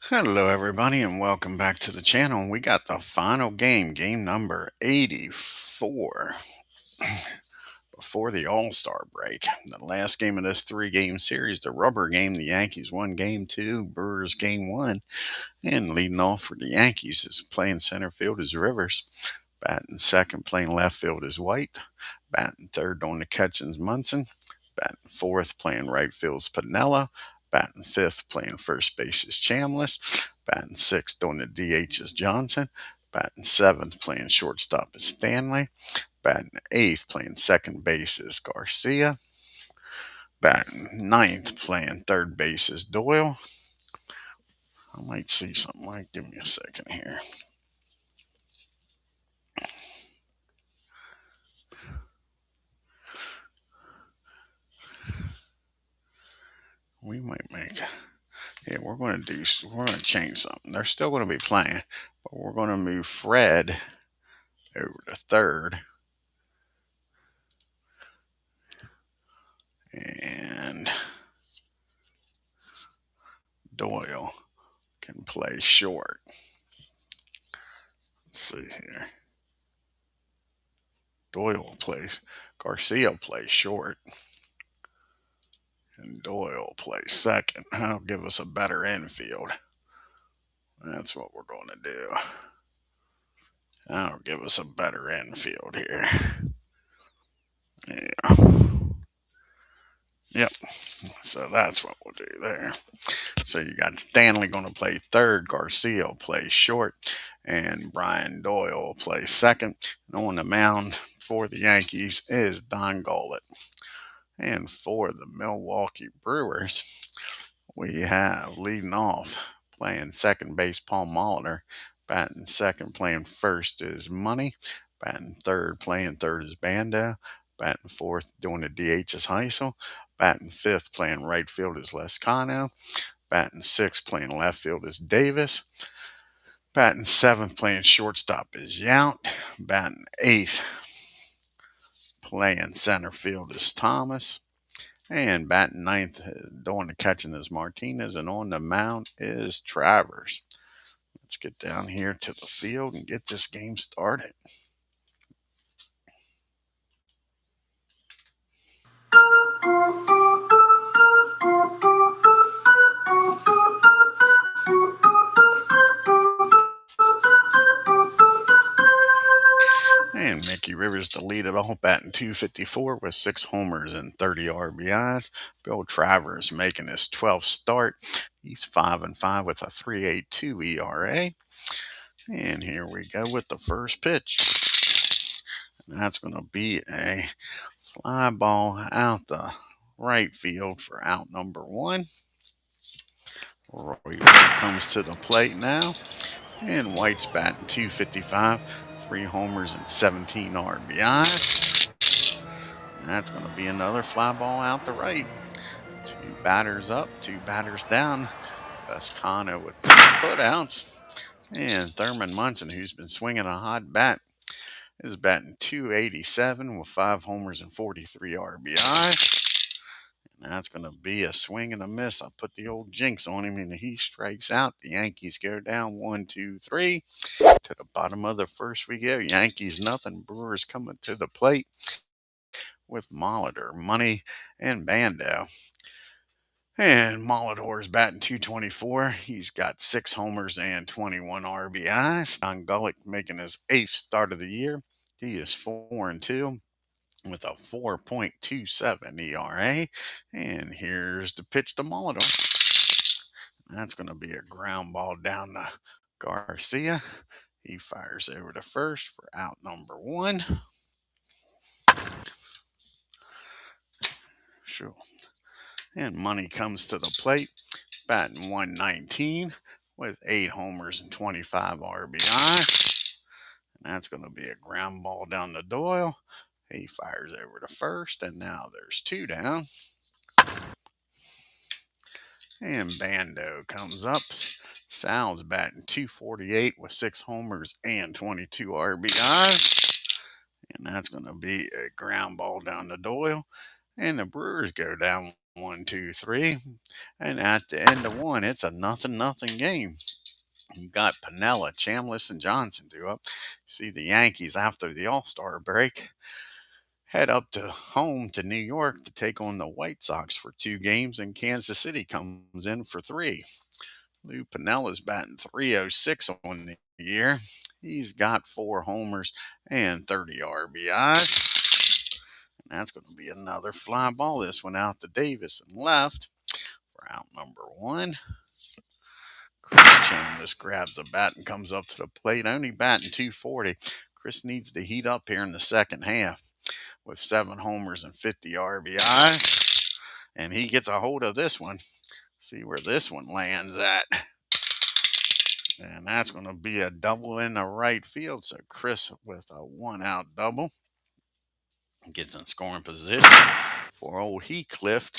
Hello, everybody, and welcome back to the channel. We got the final game, game number 84, before the All-Star break. The last game of this three-game series, the rubber game, the Yankees won game two, Brewers game one, and leading off for the Yankees is playing center field is Rivers. Batting second, playing left field is White. Batting third on the catch is Munson. Batting fourth, playing right field is Pinella. Batting fifth, playing first base is Chambliss. Batting sixth on the DH is Johnson. Batting seventh, playing shortstop is Stanley. Batting eighth, playing second base is Garcia. Batting ninth, playing third base is Doyle. I might see something. Like, give me a second here. We might make. Yeah, we're going to change something. They're still going to be playing, but we're going to move Fred over to third, and Doyle can play short. Let's see here. Doyle plays, Garcia plays short, and Doyle plays second. That'll give us a better infield. That's what we're going to do. That'll give us a better infield here. Yeah. Yep. So that's what we'll do there. So you got Stanley going to play third, Garcia will play short, and Brian Doyle will play second. And on the mound for the Yankees is Don Gullett. And for the Milwaukee Brewers, we have leading off, playing second base, Paul Molitor. Batting second, playing first is Money. Batting third, playing third is Banda. Batting fourth, doing the DH is Heisel. Batting fifth, playing right field is Lescano. Batting sixth, playing left field is Davis. Batting seventh, playing shortstop is Yount. Batting eighth, playing center field is Thomas. And batting ninth, doing the catching is Martinez. And on the mound is Travers. Let's get down here to the field and get this game started. And Mickey Rivers to lead it off, batting 254 with 6 homers and 30 RBIs. Bill Travers making his 12th start. He's 5-5 with a 3.82 ERA. And here we go with the first pitch. And that's going to be a fly ball out the right field for out number one. Roy comes to the plate now. And White's batting 255, 3 homers and 17 RBIs. And that's going to be another fly ball out the right. 2 batters up, 2 batters down. Vescano with 2 putouts. And Thurman Munson, who's been swinging a hot bat, is batting 287 with 5 homers and 43 RBIs. And that's going to be a swing and a miss. I put the old jinx on him, and he strikes out. The Yankees go down 1-2-3. To the bottom of the first we go. Yankees nothing. Brewers coming to the plate with Molitor, Money, and Bando. And Molitor's batting 224. He's got 6 homers and 21 RBIs. Don Gullett making his 8th start of the year. He is 4-2 with a 4.27 ERA. And here's the pitch to Molitor. That's going to be a ground ball down to Garcia. He fires over to first for out number one. Sure. And Money comes to the plate, batting 119 with 8 homers and 25 RBI. And that's going to be a ground ball down to Doyle. He fires over to first, and now there's 2 down. And Bando comes up. Sal's batting 248 with 6 homers and 22 RBIs. And that's going to be a ground ball down to Doyle. And the Brewers go down 1, 2, 3. And at the end of one, it's a nothing game. You got Pinella, Chambliss, and Johnson due up. See the Yankees after the All-Star break head up to home to New York to take on the White Sox for 2 games, and Kansas City comes in for 3. Lou Pinella's batting 306 on the year. He's got 4 homers and 30 RBIs. And that's going to be another fly ball. This one out to Davis and left for out number 1. Chris Chambliss grabs a bat and comes up to the plate, only batting 240. Chris needs to heat up here in the second half with 7 homers and 50 RBIs. And he gets a hold of this one. See where this one lands at. And that's going to be a double in the right field. So Chris with a 1-out double gets in scoring position for old Heathcliff.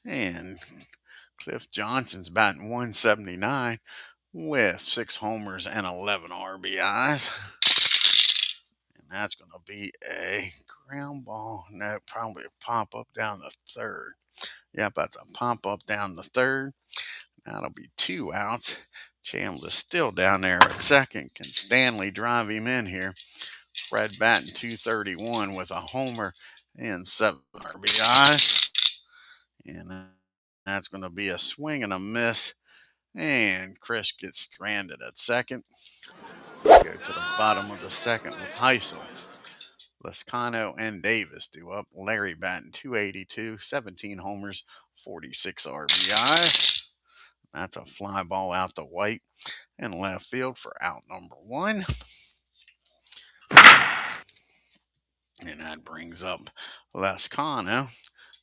And Cliff Johnson's batting 179 with 6 homers and 11 RBIs. And that's going to be a ground ball. No, probably a pop up down the third. Yep, that's a pop up down the third. That'll be 2 outs. Chambliss still down there at second. Can Stanley drive him in here? Fred batting 231 with a homer and 7 RBIs. And that's going to be a swing and a miss. And Chris gets stranded at second. Go to the bottom of the second with Heisel. Lascano and Davis do up. Larry batting 282, 17 homers, 46 RBIs. That's a fly ball out to White and left field for out number 1. And that brings up Lascano.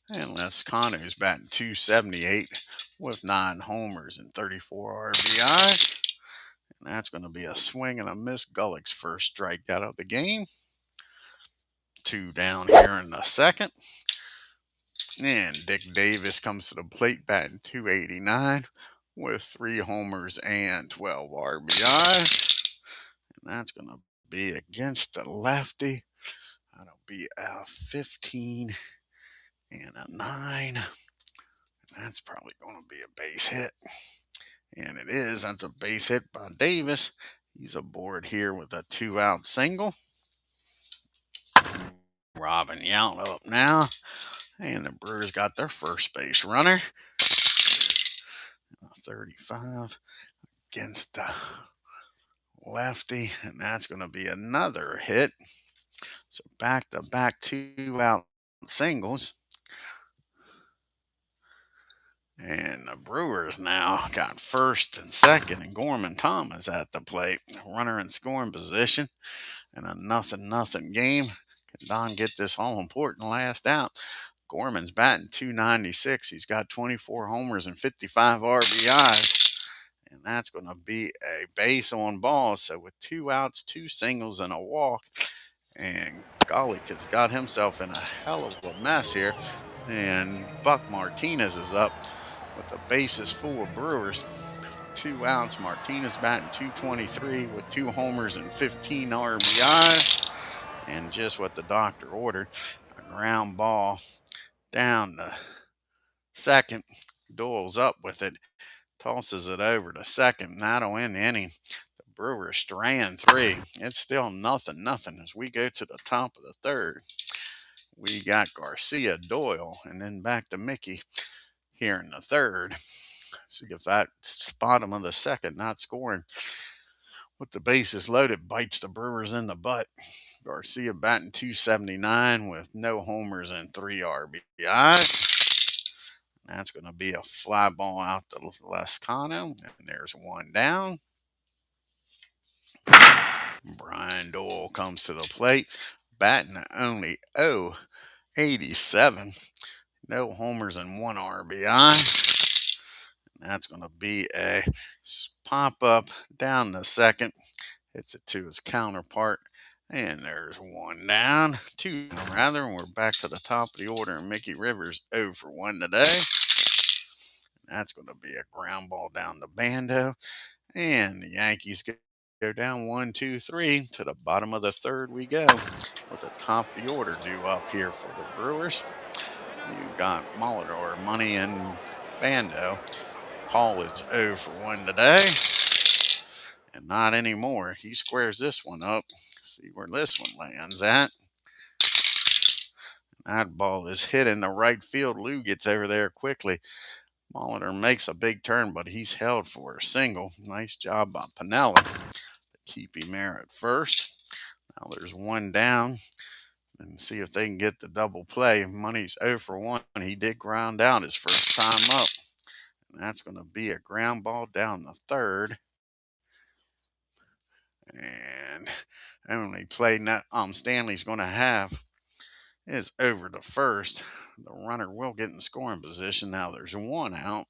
And Lascano's batting 278 with 9 homers and 34 RBIs. And that's going to be a swing and a miss. Gullett's first strikeout of the game. 2 down here in the second. And Dick Davis comes to the plate batting 289 with 3 homers and 12 RBIs. And that's going to be against the lefty. That'll be a 15 and a 9. And that's probably going to be a base hit. And it is. That's a base hit by Davis. He's aboard here with a 2-out single. Robin Yount up now. And the Brewers got their first base runner. 35 against the lefty. And that's going to be another hit. So back-to-back 2-out singles. And the Brewers now got first and second, and Gorman Thomas at the plate. Runner in scoring position, and a nothing game. Can Don get this all-important last out? Gorman's batting 296. He's got 24 homers and 55 RBIs. And that's going to be a base on ball. So with 2 outs, 2 singles, and a walk, and Gullett has got himself in a hell of a mess here. And Buck Martinez is up with the bases full of Brewers. 2 outs. Martinez batting 223 with 2 homers and 15 RBIs. And just what the doctor ordered, a ground ball down the second. Doyle's up with it. Tosses it over to second. That'll end the inning. The Brewers strand 3. It's still nothing as we go to the top of the third. We got Garcia, Doyle, and then back to Mickey here in the third. See if that bottom of the second not scoring with the bases loaded bites the Brewers in the butt. Garcia batting 279 with no homers and 3 RBIs. That's going to be a fly ball out to Lascano, and there's 1 down. Brian Doyle comes to the plate, batting only 087. No homers and 1 RBI. And that's going to be a pop up down the second. Hits it to his counterpart. And there's 1 down. 2 down, rather. And we're back to the top of the order. And Mickey Rivers 0 for 1 today. And that's going to be a ground ball down the bando. And the Yankees go down 1, 2, 3. To the bottom of the third we go. With the top of the order due up here for the Brewers. You got Molitor, Money, and Bando. Paul is 0 for 1 today. And not anymore. He squares this one up. See where this one lands at. That ball is hit in the right field. Lou gets over there quickly. Molitor makes a big turn, but he's held for a single. Nice job by Pinella to keep him there at first. Now there's one down. And see if they can get the double play. Money's 0 for 1. He did ground out his first time up. And that's going to be a ground ball down the third. And only play Stanley's going to have is over to first. The runner will get in scoring position. Now there's one out.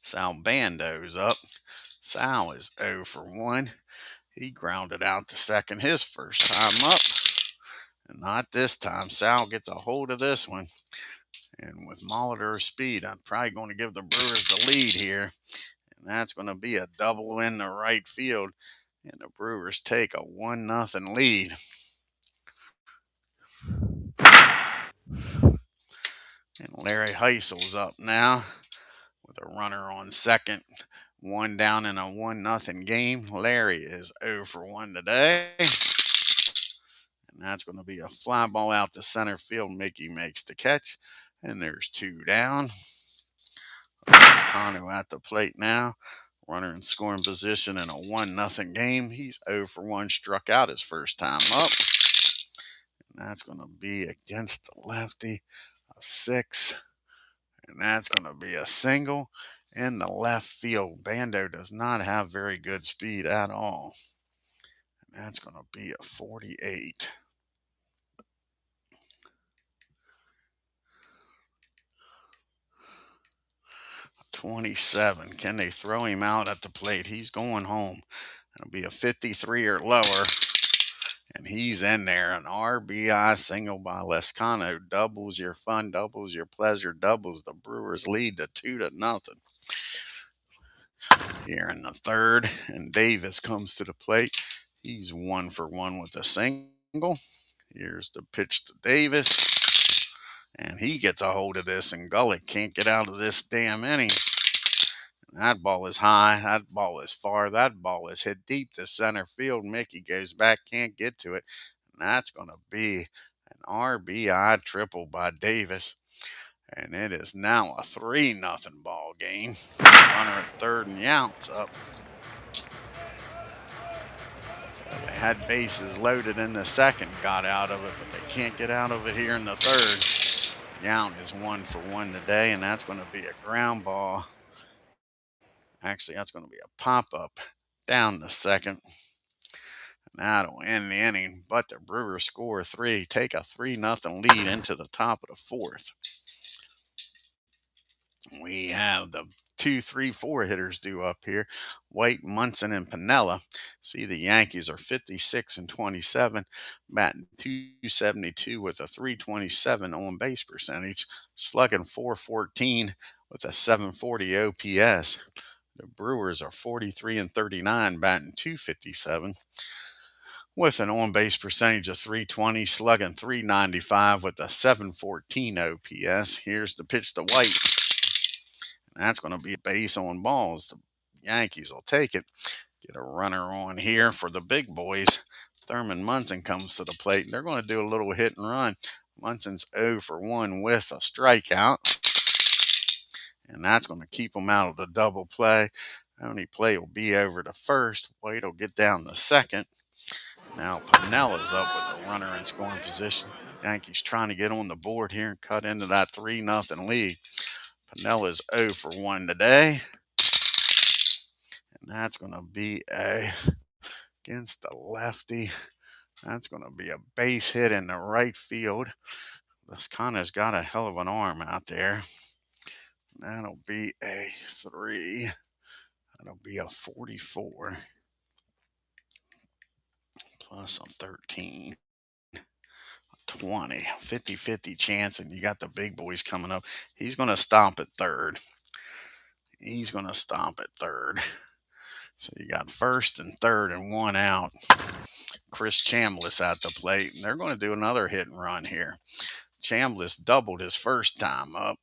Sal Bando's up. Sal is 0 for 1. He grounded out to second his first time up. And not this time. Sal gets a hold of this one. And with Molitor's speed, I'm probably going to give the Brewers the lead here. And that's going to be a double in the right field. And the Brewers take a 1-0 lead. And Larry Heisel's up now with a runner on second. One down in a 1-0 game. Larry is 0 for 1 today. And that's going to be a fly ball out to center field. Mickey makes the catch. And there's two down. That's Kanu at the plate now. Runner in scoring position in a 1-0 game. He's 0 for 1, struck out his first time up. And that's going to be against the lefty, a 6. And that's going to be a single in the left field. Bando does not have very good speed at all. And that's going to be a 48. $27. Can they throw him out at the plate? He's going home. It'll be a 53 or lower. And he's in there. An RBI single by Lescano. Doubles your fun, doubles your pleasure, doubles the Brewers lead to 2-0. Here in the third. And Davis comes to the plate. He's 1 for 1 with a single. Here's the pitch to Davis. And he gets a hold of this, and Gullett can't get out of this damn inning. That ball is high. That ball is far. That ball is hit deep to center field. Mickey goes back, can't get to it. And that's going to be an RBI triple by Davis. And it is now a 3-0 ball game. Runner at third and Yount's up. So they had bases loaded in the second, got out of it, but they can't get out of it here in the third. Yount is 1 for 1 today, and that's going to be a ground ball. Actually, that's going to be a pop-up down the second. And that'll end the inning. But the Brewers score 3, take a 3-0 lead into the top of the fourth. We have the 2, 3, 4 hitters due up here. White, Munson, and Pinella. See, the Yankees are 56 and 27, batting .272 with a .327 on base percentage, slugging .414 with a .740 OPS. The Brewers are 43 and 39, batting .257 with an on-base percentage of .320, slugging .395 with a .714 OPS. Here's the pitch to White. That's going to be a base on balls. The Yankees will take it. Get a runner on here for the big boys. Thurman Munson comes to the plate. They're going to do a little hit and run. Munson's 0 for 1 with a strikeout. And that's going to keep them out of the double play. Only play will be over to first. White will get down to second. Now Pinella's up with a runner in scoring position. Yankees trying to get on the board here and cut into that 3-0 lead. Pinella's 0 for 1 today. And that's going to be against the lefty. That's going to be a base hit in the right field. Lescano's got a hell of an arm out there. That'll be a 3. That'll be a 44. Plus a 13. 20. 50-50 chance, and you got the big boys coming up. He's going to stomp at third. He's going to stomp at third. So you got first and third and one out. Chris Chambliss at the plate. And they're going to do another hit and run here. Chambliss doubled his first time up.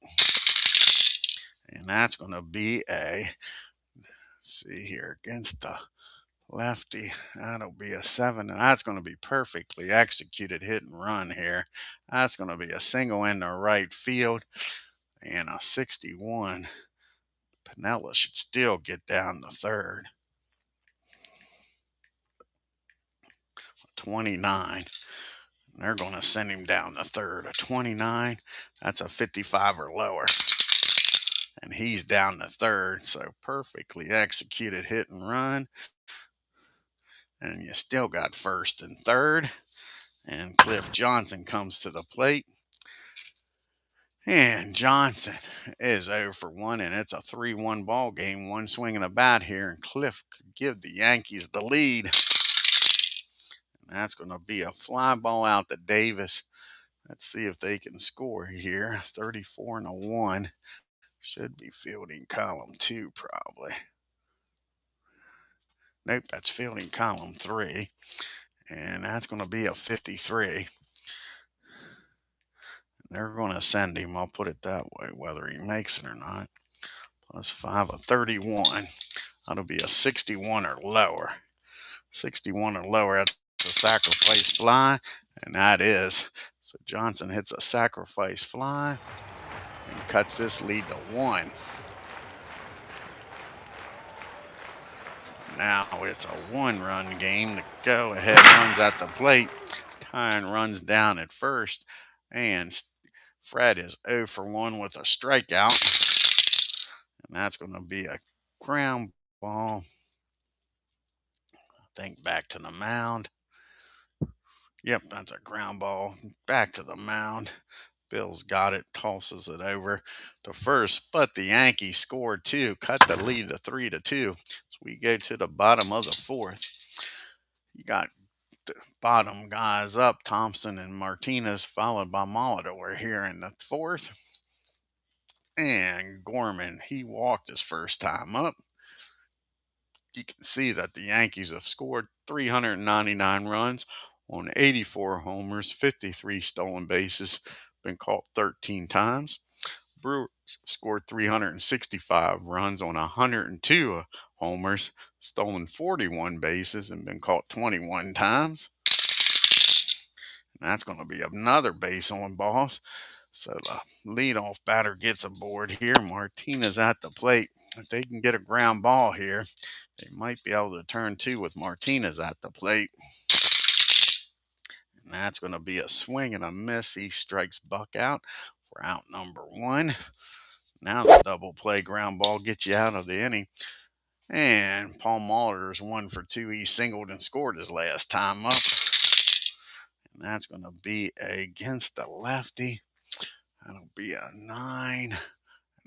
And that's going to be see here, against the lefty. That'll be a 7. And that's going to be perfectly executed hit and run here. That's going to be a single into right field. And a 61. Pinella should still get down to third. 29. And they're going to send him down to third. A 29. That's a 55 or lower. And he's down to third. So perfectly executed hit and run. And you still got first and third. And Cliff Johnson comes to the plate. And Johnson is 0 for 1, and it's a 3-1 ball game. One swing and a bat here, and Cliff could give the Yankees the lead. And that's going to be a fly ball out to Davis. Let's see if they can score here. 34 and a 1. Should be fielding column 2 probably. Nope, that's fielding column 3. And that's going to be a 53. They're going to send him, I'll put it that way, whether he makes it or not. Plus 5, a 31. That'll be a 61 or lower. 61 or lower, that's a sacrifice fly, and that is. So Johnson hits a sacrifice fly and cuts this lead to 1. So now it's a 1-run game. The go-ahead runs at the plate. Tyne runs down at first, and Fred is 0 for 1 with a strikeout. And that's going to be a ground ball. I think back to the mound. Yep, that's a ground ball. Back to the mound. Bill's got it, tosses it over to first, but the Yankees scored 2, cut the lead to 3-2. So we go to the bottom of the 4th. You got the bottom guys up, Thompson and Martinez, followed by Molitor here in the 4th. And Gorman, he walked his first time up. You can see that the Yankees have scored 399 runs on 84 homers, 53 stolen bases, been caught 13 times. Brewers scored 365 runs on 102 homers, stolen 41 bases, and been caught 21 times. And that's going to be another base on balls. So the leadoff batter gets aboard here. Martinez at the plate. If they can get a ground ball here, they might be able to turn 2 with Martinez at the plate. And that's going to be a swing and a miss. He strikes Buck out for out number 1. Now the double play ground ball gets you out of the inning. And Paul Molitor is 1 for 2. He singled and scored his last time up. And that's going to be against the lefty. That'll be a 9. And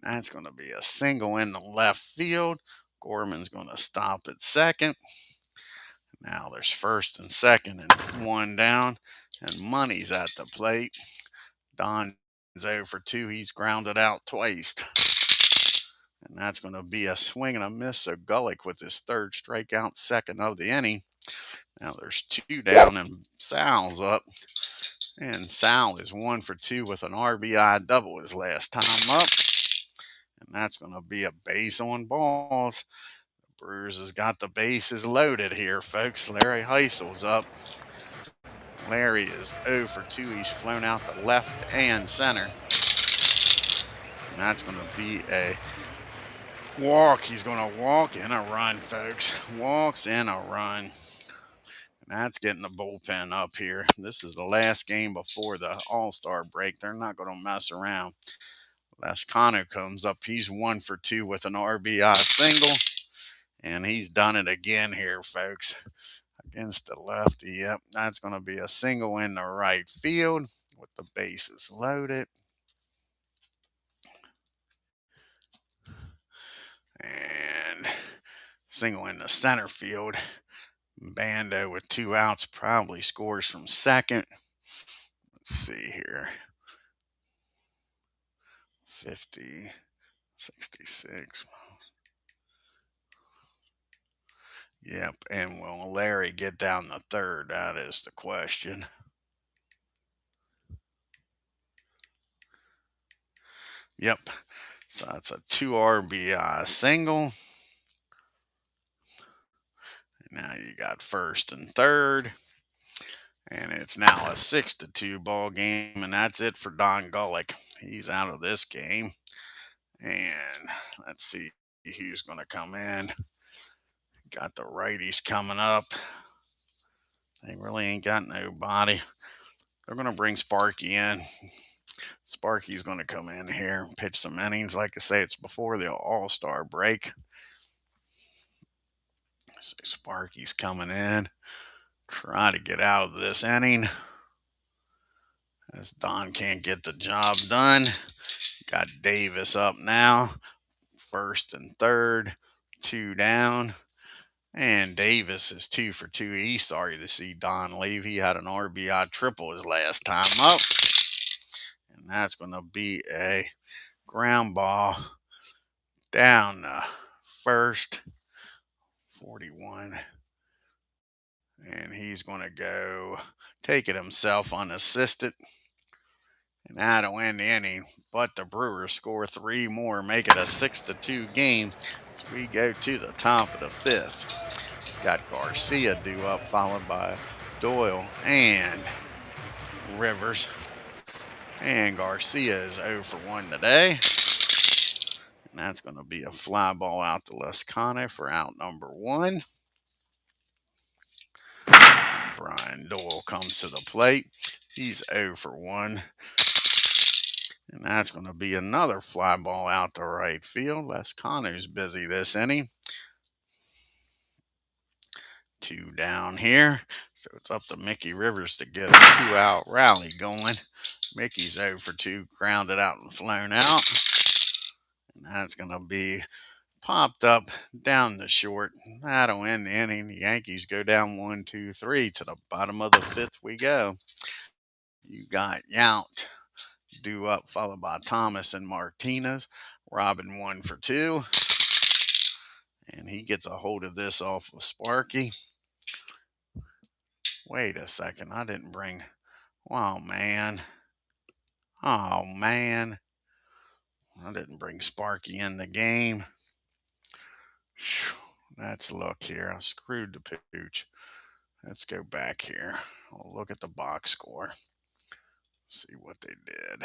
that's going to be a single in the left field. Gorman's going to stop at second. Now there's first and second and 1 down. And Money's at the plate. Don's 0 for 2. He's grounded out twice. And that's going to be a swing and a miss. So GULLETT with his 3rd strikeout, 2nd of the inning. Now there's 2 down and Sal's up. And Sal is 1 for 2 with an RBI double his last time up. And that's going to be a base on balls. The Brewers has got the bases loaded here, folks. Larry Heisel's up. Larry is 0 for 2. He's flown out to left and center. And that's going to be a walk. He's going to walk in a run, folks. Walks in a run. That's getting the bullpen up here. This is the last game before the All-Star break. They're not going to mess around. Lascano comes up. He's 1 for 2 with an RBI single. And he's done it again here, folks. Against the lefty. Yep, that's going to be a single in the right field with the bases loaded. And single in the center field. Bando with 2 outs probably scores from second. Let's see here. 50, 66. Yep, and will Larry get down the third? That is the question. Yep. So that's a 2 RBI single. Now you got first and third. And it's now a 6-2 ball game. And that's it for Don Gullick. He's out of this game. And let's see who's going to come in. Got the righties coming up. They really ain't got nobody. They're going to bring Sparky in. Sparky's going to come in here and pitch some innings. Like I say, it's before the All-Star break. So Sparky's coming in. Try to get out of this inning, as Don can't get the job done. Got Davis up now. First and third. 2 down. And Davis is 2 for 2. He's sorry to see Don leave. He had an RBI triple his last time up. And that's going to be a ground ball down first. 41. And he's going to go take it himself unassisted. And that'll end the inning. But the Brewers score 3 more, make it a 6-2 game as we go to the top of the 5th. Got Garcia due up, followed by Doyle and Rivers. And Garcia is 0 for 1 today. And that's going to be a fly ball out to Lescano for out number 1. And Brian Doyle comes to the plate. He's 0 for 1. And that's going to be another fly ball out to right field. Lescano's busy this inning. 2 down here. So it's up to Mickey Rivers to get a 2-out rally going. Mickey's 0 for 2, grounded out and flown out. And that's going to be popped up down the short. That'll end the inning. The Yankees go down 1-2-3. To the bottom of the 5th we go. You got Yount due up, followed by Thomas and Martinez. Robin 1 for 2. And he gets a hold of this off of Sparky. Wait a second. I didn't bring... Oh, man. Oh, man. I didn't bring Sparky in the game. Let's look here. I screwed the pooch. Let's go back here. We'll look at the box score. See what they did.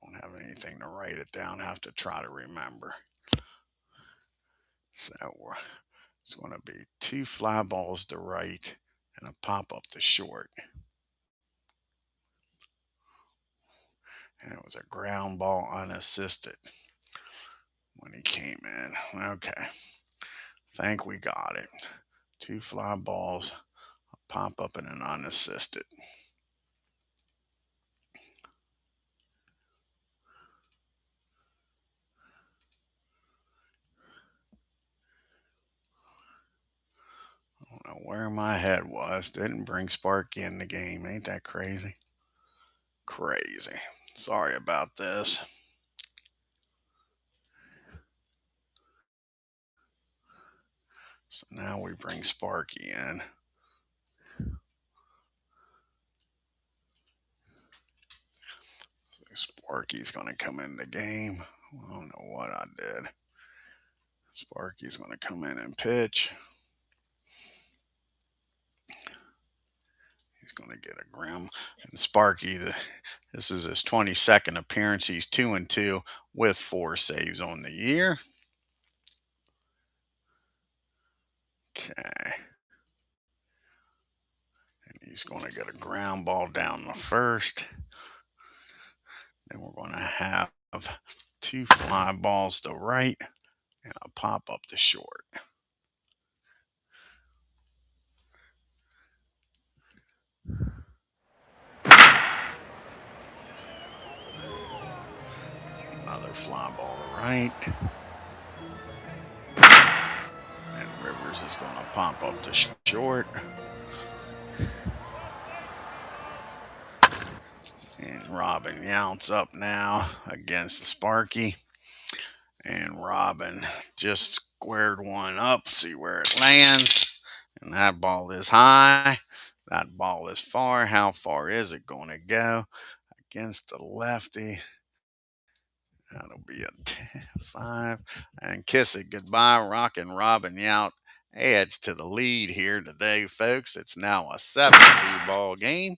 Don't have anything to write it down. Have to try to remember. So it's going to be 2 fly balls to right and a pop up to short. And it was a ground ball unassisted when he came in. Okay. Think we got it. 2 fly balls, a pop up and an unassisted. I don't know where my head was. Didn't bring Sparky in the game. Ain't that crazy? Crazy. Sorry about this. So now we bring Sparky in. So Sparky's going to come in the game. I don't know what I did. Sparky's going to come in and pitch. He's going to get a ground. And Sparky, this is his 22nd appearance. He's 2-2 with 4 saves on the year. Okay. And he's going to get a ground ball down the first. Then we're going to have 2 fly balls to right and a pop up to short. Another fly ball to right. And Rivers is going to pop up to short. And Robin Yount's up now against Sparky. And Robin just squared one up. See where it lands. And that ball is high. That ball is far. How far is it going to go? I against the lefty. That'll be a 5. And kiss it goodbye. Rockin' Robin Yount adds to the lead here today, folks. It's now a 7-2 ball game.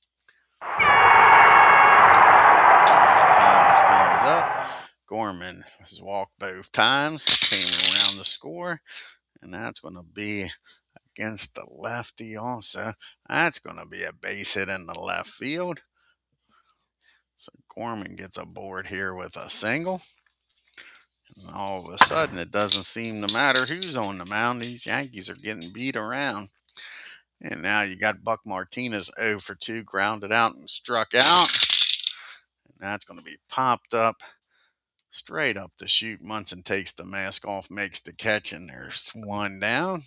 Thomas comes up. Gorman has walked both times. Came around the score. And that's going to be against the lefty also. That's going to be a base hit in the left field. So Gorman gets aboard here with a single. And all of a sudden, it doesn't seem to matter who's on the mound. These Yankees are getting beat around. And now you got Buck Martinez 0 for 2, grounded out and struck out. And that's going to be popped up straight up the chute. Munson takes the mask off, makes the catch, and there's one down.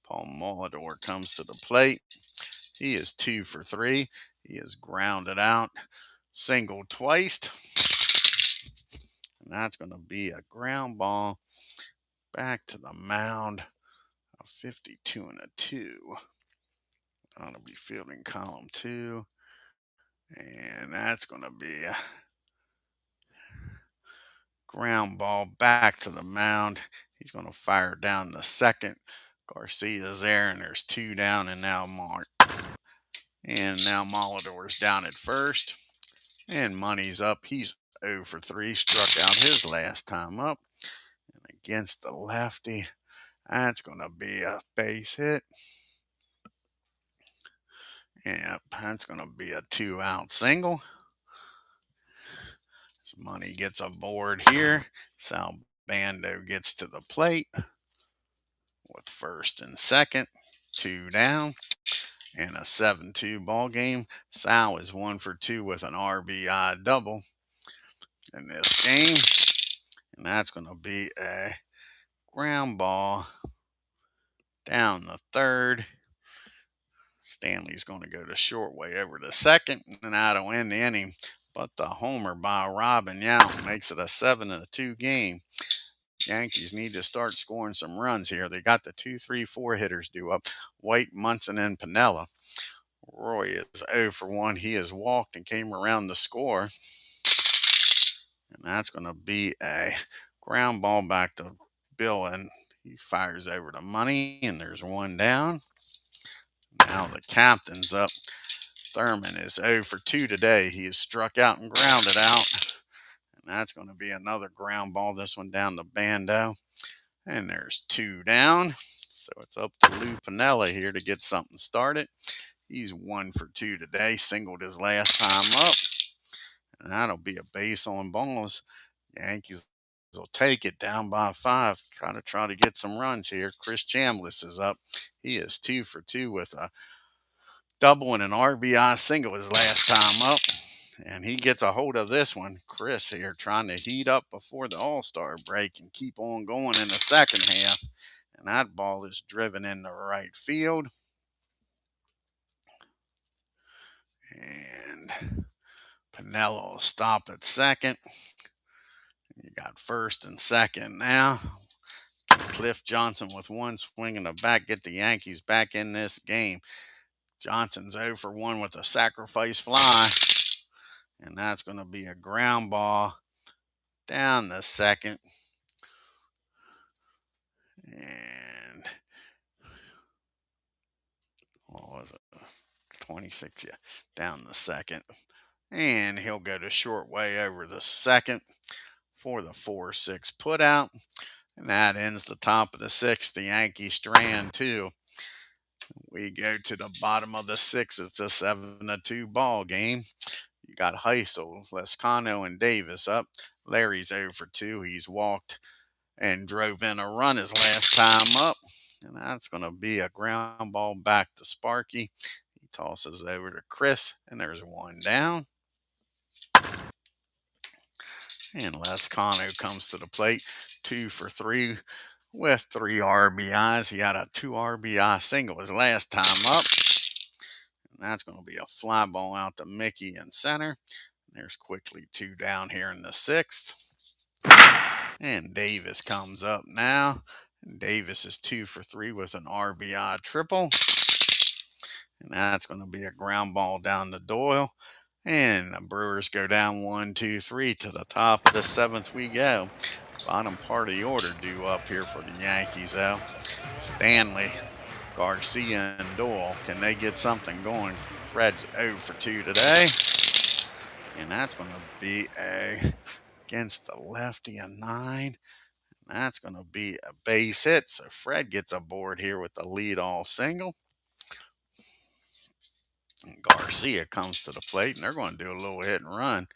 Paul Molitor comes to the plate. He is 2 for 3. He is grounded out, single twice. And that's going to be a ground ball back to the mound. A 52 and a 2. That'll be fielding column 2. And that's going to be a ground ball back to the mound. He's going to fire down the second. Garcia's there, and there's 2 down, and now Molitor's down at first. And Money's up. He's 0 for 3. Struck out his last time up. And against the lefty, that's going to be a base hit. Yep, that's going to be a 2-out single. Money gets aboard here. Sal Bando gets to the plate with first and second. 2 down. And a 7-2 ball game. Sal is 1 for 2 with an RBI double in this game. And that's going to be a ground ball down the third. Stanley's going to go to short way over to second, and that'll end the inning. But the homer by Robin Yount makes it a 7-2 game. Yankees need to start scoring some runs here. They got the 2, 3, 4 hitters due up. White, Munson, and Piniella. Roy is 0 for 1. He has walked and came around the score. And that's going to be a ground ball back to Bill, and he fires over to Money, and there's 1 down. Now the captain's up. Thurman is 0 for 2 today. He is struck out and grounded out. And that's going to be another ground ball. This one down to Bando. And there's 2 down. So it's up to Lou Piniella here to get something started. He's 1 for 2 today. Singled his last time up. And that'll be a base on balls. Yankees will take it down by 5. Try to get some runs here. Chris Chambliss is up. He is 2 for 2 with a double and an RBI single his last time up. And he gets a hold of this one. Chris here trying to heat up before the All-Star break and keep on going in the second half. And that ball is driven in the right field. And Piniella will stop at second. You got first and second now. Cliff Johnson with 1 swing in the bat. Get the Yankees back in this game. Johnson's 0 for 1 with a sacrifice fly. And that's going to be a ground ball down the second. And what was it? 26, yeah, down the second. And he'll go to short way over the second for the 4-6 put out. And that ends the top of the 6th. The Yankees strand 2. We go to the bottom of the 6th. It's a 7-2 ball game. You got Heisel, Lescano, and Davis up. Larry's 0 for 2. He's walked and drove in a run his last time up. And that's going to be a ground ball back to Sparky. He tosses over to Chris, and there's 1 down. And Lescano comes to the plate, 2 for 3 with 3 RBIs. He had a 2 RBI single his last time up. And that's going to be a fly ball out to Mickey in center. There's quickly 2 down here in the 6th. And Davis comes up now. And Davis is 2 for 3 with an RBI triple. And that's going to be a ground ball down to Doyle. And the Brewers go down 1-2-3 to the top of the seventh we go. Bottom part of the order due up here for the Yankees, though. Stanley, Garcia, and Doyle. Can they get something going? Fred's 0 for 2 today. And that's going to be against the lefty, a 9. That's going to be a base hit. So Fred gets aboard here with the lead-all single. And Garcia comes to the plate, and they're going to do a little hit and run.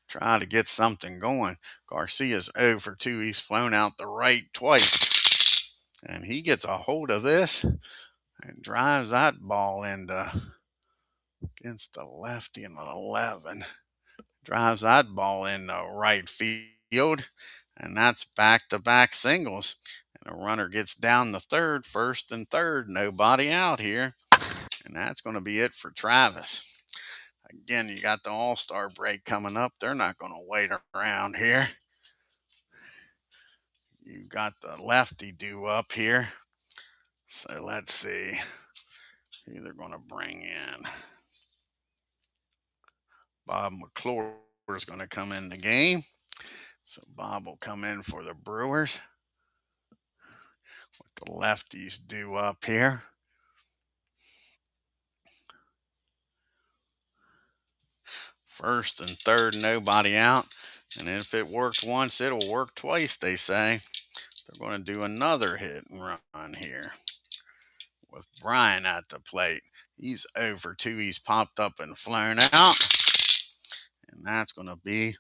Try to get something going. Garcia's 0 for 2. He's flown out the right twice. And he gets a hold of this and drives that ball into against the lefty in the 11. Drives that ball into right field. And that's back-to-back singles. And the runner gets down the third, first and third. Nobody out here. And that's going to be it for Travis. Again, you got the All-Star break coming up. They're not going to wait around here. You got the lefty due up here. So let's see who they're going to bring in. Bob McClure is going to come in the game. So Bob will come in for the Brewers. With the lefties due up here. First and third, nobody out. And if it worked once, it'll work twice, they say. They're going to do another hit and run here with Brian at the plate. He's 0 for 2. He's popped up and flown out. And that's going to be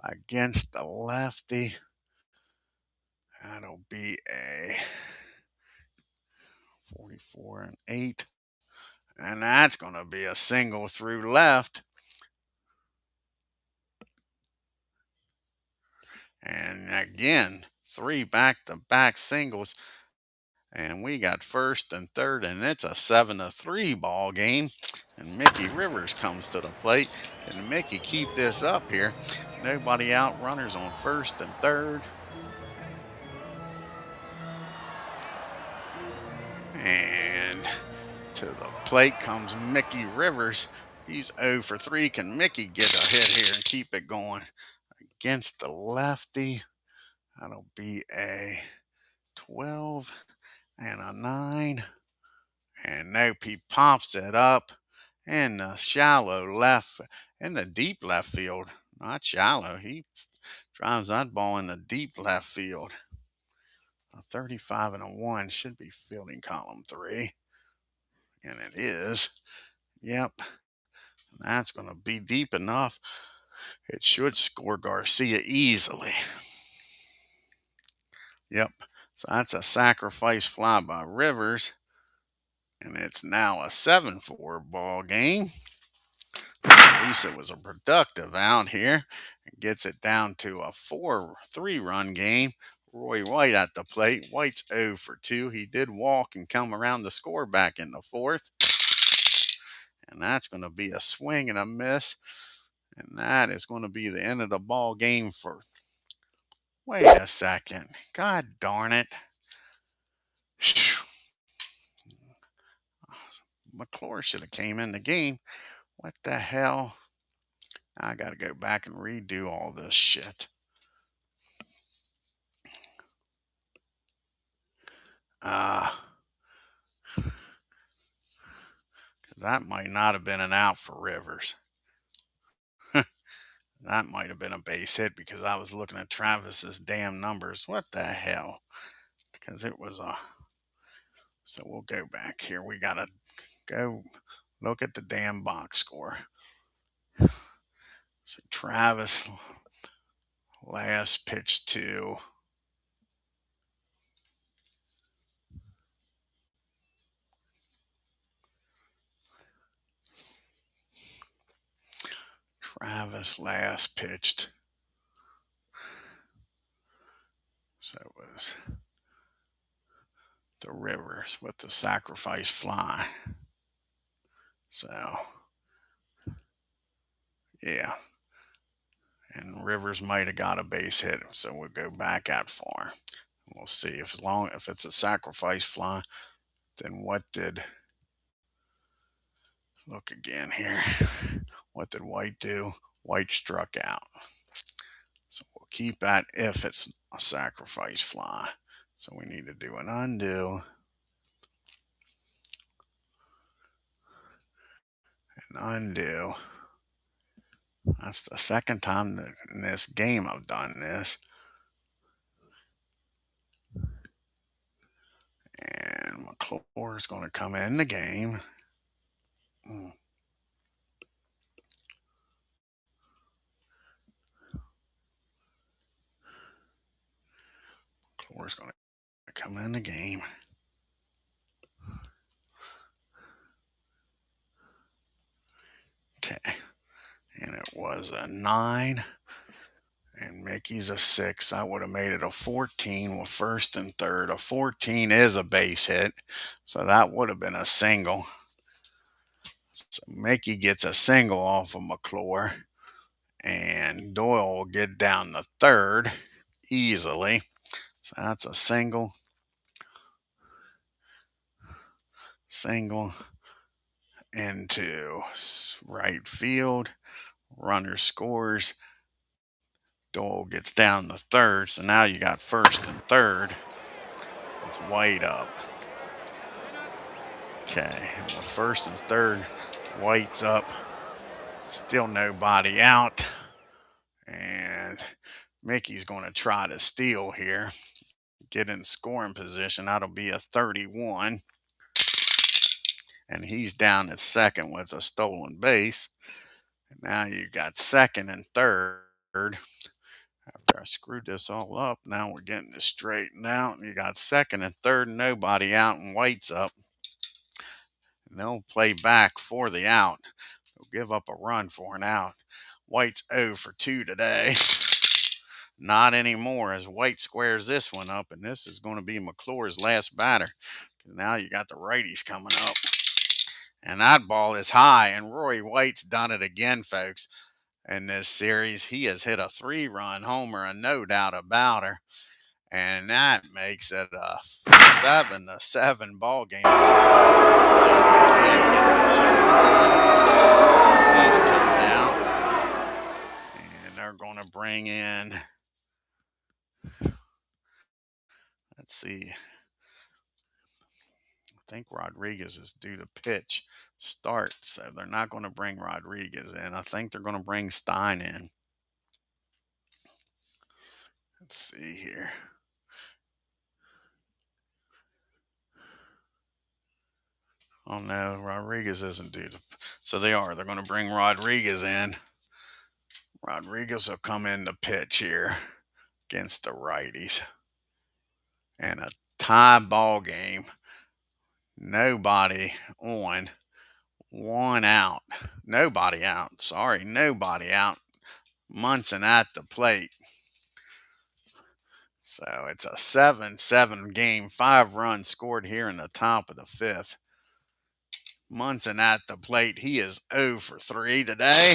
against the lefty. That'll be a 44 and 8. And that's going to be a single through left. And again, 3 back-to-back singles. And we got first and third, and it's a 7-3 ball game. And Mickey Rivers comes to the plate. Can Mickey keep this up here? Nobody out. Runners on first and third. And to the plate comes Mickey Rivers. He's 0 for 3. Can Mickey get a hit here and keep it going? Against the lefty. That'll be a 12 and a 9. And nope, he pops it up in the shallow left, in the deep left field. Not shallow. He drives that ball in the deep left field. A 35 and a 1 should be fielding column 3. And it is. Yep. That's going to be deep enough. It should score Garcia easily. Yep. So that's a sacrifice fly by Rivers. And it's now a 7-4 ball game. At least it was a productive out here. And gets it down to a 4-3 run game. Roy White at the plate. White's 0 for 2. He did walk and come around the score back in the fourth. And that's going to be a swing and a miss. And that is going to be the end of the ball game for... Wait a second. God darn it. McClure should have came in the game. What the hell? I got to go back and redo all this shit. Because that might not have been an out for Rivers. That might have been a base hit because I was looking at Travis's damn numbers. What the hell? Because it was a... So we'll go back here. We got to go look at the damn box score. So Travis last pitch 2. Travis last pitched. So it was the Rivers with the sacrifice fly. So, yeah. And Rivers might have got a base hit, so we'll go back at far. We'll see if it's a sacrifice fly, then what did Look again here. What did white do? White struck out. So we'll keep that if it's a sacrifice fly. So we need to do an undo and undo. That's the second time that in this game I've done this. And McClure is going to come in the game. McClure's going to come in the game. Okay. And it was a 9. And Mickey's a 6. I would have made it a 14 with first and third. A 14 is a base hit. So that would have been a single. So Mickey gets a single off of McClure. And Doyle will get down the third easily. So that's a single. Single into right field. Runner scores. Doyle gets down the third. So now you got first and third with White up. Okay, with first and third, White's up. Still nobody out. And Mickey's going to try to steal here. Get in scoring position. That'll be a 31. And he's down at second with a stolen base. And now you got second and third. After I screwed this all up, now we're getting this straightened out. And you got second and third, nobody out, and White's up. And they'll play back for the out. They'll give up a run for an out. White's 0 for 2 today. Not anymore as White squares this one up, and this is going to be McClure's last batter. Now you got the righties coming up. And that ball is high, and Roy White's done it again, folks, in this series. He has hit a 3-run homer, and no doubt about it. And that makes it a 7-7 ball game. He's coming out, and they're going to bring in. Let's see. I think Rodriguez is due to pitch start, so they're not going to bring Rodriguez in. I think they're going to bring Stein in. Let's see here. Oh no, Rodriguez isn't due to. So they are. They're going to bring Rodriguez in. Rodriguez will come in to pitch here against the righties. And a tie ball game. Nobody on. 1 out. Nobody out. Sorry, nobody out. Munson at the plate. So it's a 7-7 game. 5 runs scored here in the top of the 5th. Munson at the plate. He is 0 for 3 today.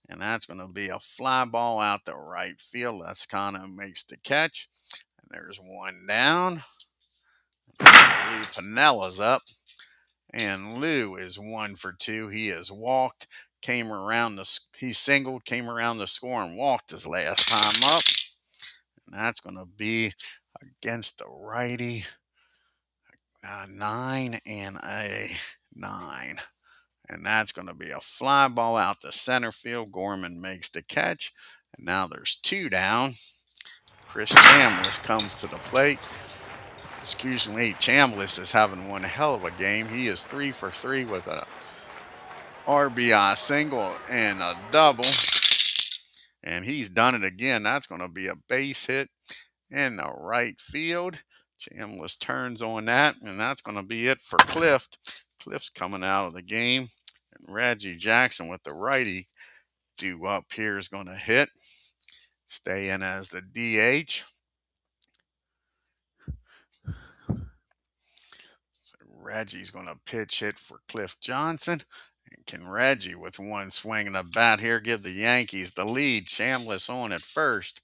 And that's going to be a fly ball out the right field. Lascano makes the catch. And there's 1 down. Lou Pinella's up. And Lou is 1 for 2. He has walked, he singled, came around the score, and walked his last time up. And that's going to be against the righty. 9 and a 9. And that's going to be a fly ball out the center field. Gorman makes the catch. And now there's 2 down. Chris Chambliss comes to the plate. Excuse me, Chambliss is having one hell of a game. He is 3 for 3 with a RBI single and a double. And he's done it again. That's going to be a base hit in the right field. Chambliss turns on that, and that's going to be it for Cliff. Cliff's coming out of the game. And Reggie Jackson with the righty due up here is going to hit. Stay in as the DH. So Reggie's going to pitch hit for Cliff Johnson. And can Reggie, with 1 swing and a bat here, give the Yankees the lead? Chambliss on at first.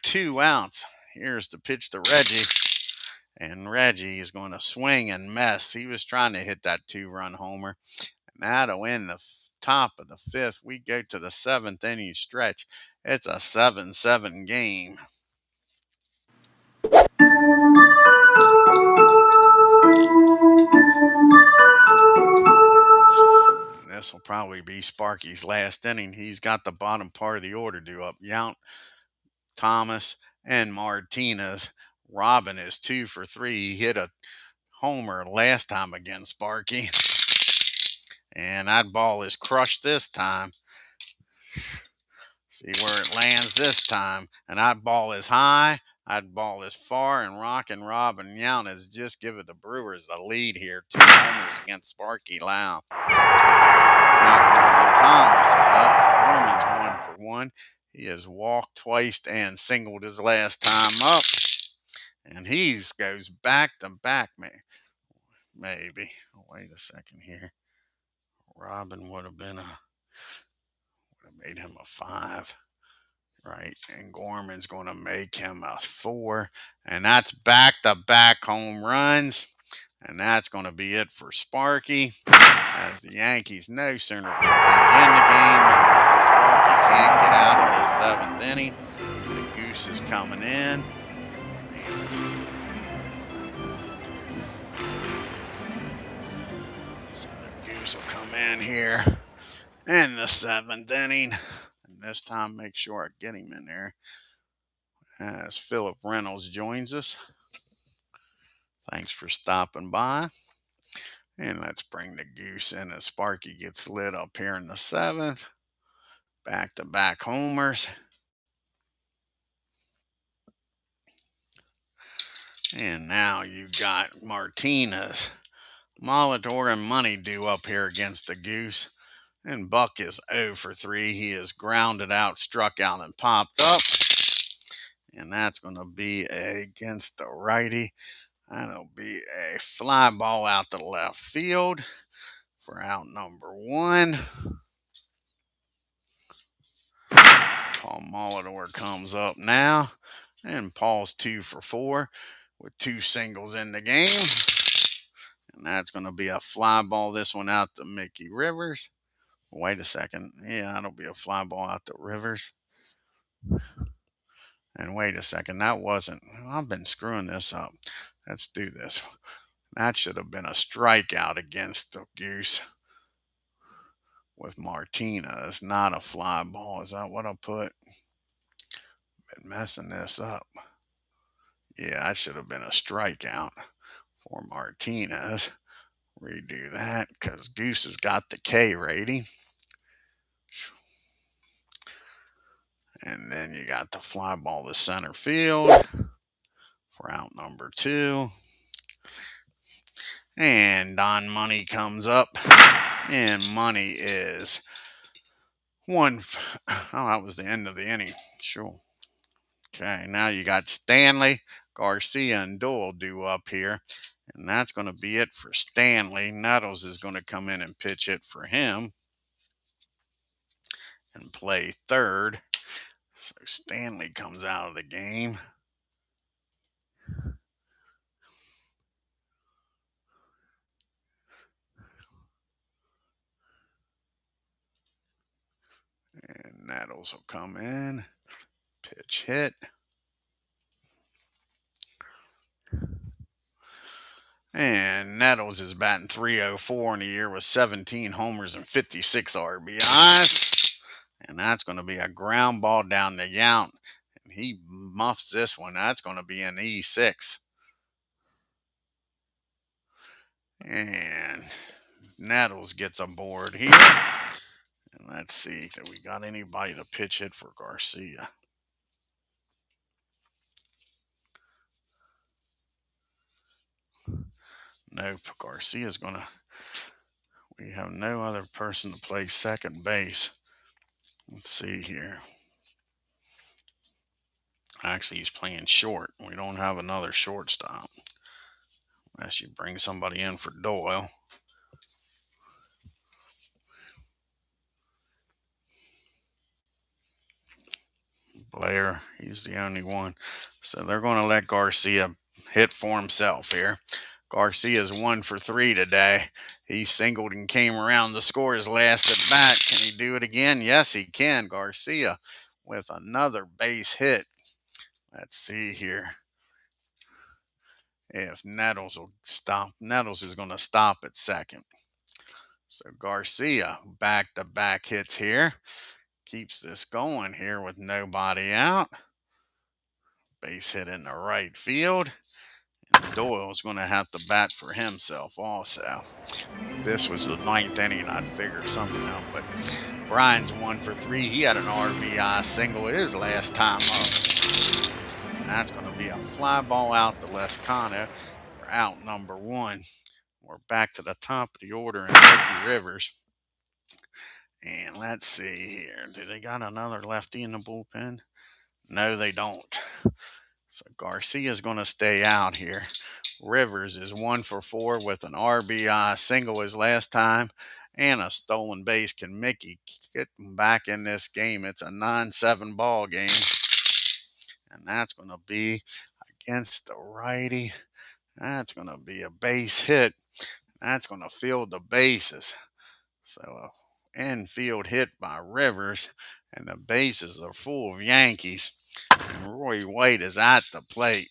2 outs. Here's the pitch to Reggie. And Reggie is going to swing and miss. He was trying to hit that 2-run homer. And that'll end the top of the 5th. We go to the 7th inning stretch. It's a 7-7 game. This will probably be Sparky's last inning. He's got the bottom part of the order due up. Yount, Thomas, and Martinez. Robin is 2 for 3. He hit a homer last time against Sparky. And that ball is crushed this time. See where it lands this time. And that ball is high. That ball is far. And Rockin' Robin Yount has just given the Brewers the lead here. 2 homers against Sparky Lau. Now Gorman Thomas is up. Gorman's 1 for 1. He has walked twice and singled his last time up. And he goes back to back, maybe. Oh, wait a second here. Robin would have made him a 5. Right, and Gorman's going to make him a 4. And that's back-to-back home runs. And that's going to be it for Sparky. As the Yankees no sooner get back in the game, and Sparky can't get out of this 7th inning. The Goose is coming in. So the Goose will come in here in the 7th inning. And this time, make sure I get him in there. As Philip Reynolds joins us. Thanks for stopping by. And let's bring the Goose in as Sparky gets lit up here in the 7th. Back-to-back homers. And now you got Martinez, Molitor, and Money due up here against the Goose. And Buck is 0 for 3. He is grounded out, struck out, and popped up. And that's going to be against the righty. That'll be a fly ball out to the left field for out number 1. Paul Molitor comes up now. And Paul's 2 for 4 with 2 singles in the game. And that's going to be a fly ball. This one out to Mickey Rivers. Wait a second. Yeah, that'll be a fly ball out to Rivers. And wait a second. That wasn't. I've been screwing this up. Let's do this. That should have been a strikeout against the Goose with Martinez, not a fly ball. Is that what I put? Been messing this up. Yeah, that should have been a strikeout for Martinez. Redo that because Goose has got the K rating. And then you got the fly ball to center field for out number 2. And Don Money comes up. And Money is 1. Oh, that was the end of the inning. Sure. Okay, now you got Stanley, Garcia, and Doyle due up here. And that's going to be it for Stanley. Nettles is going to come in and pitch it for him and play 3rd. So Stanley comes out of the game. And Nettles will come in. Pitch hit. And Nettles is batting .304 in the year with 17 homers and 56 RBIs. And that's going to be a ground ball down the Yount. And he muffs this one. That's going to be an E6. And Nettles gets aboard here. And let's see, do we got anybody to pitch hit for Garcia? Nope, Garcia's going to... We have no other person to play second base. Let's see here. Actually, he's playing short. We don't have another shortstop. Unless you bring somebody in for Doyle. Blair, he's the only one. So they're going to let Garcia hit for himself here. Garcia's 1 for 3 today. He singled and came around to score his last at bat. Can he do it again? Yes, he can. Garcia with another base hit. Let's see here if Nettles will stop. Nettles is going to stop at second. So Garcia back-to-back hits here. Keeps this going here with nobody out. Base hit in the right field. And Doyle's going to have to bat for himself also. This was the 9th inning. I'd figure something out. But Brian's 1 for 3. He had an RBI single his last time up. And that's going to be a fly ball out to Lescano for out number 1. We're back to the top of the order in Mickey Rivers. And let's see here. Do they got another lefty in the bullpen? No, they don't. So Garcia's going to stay out here. Rivers is 1 for 4 with an RBI single his last time and a stolen base. Can Mickey get him back in this game? It's a 9-7 ball game. And that's going to be against the righty. That's going to be a base hit. That's going to field the bases. So infield hit by Rivers, and the bases are full of Yankees. And Roy White is at the plate.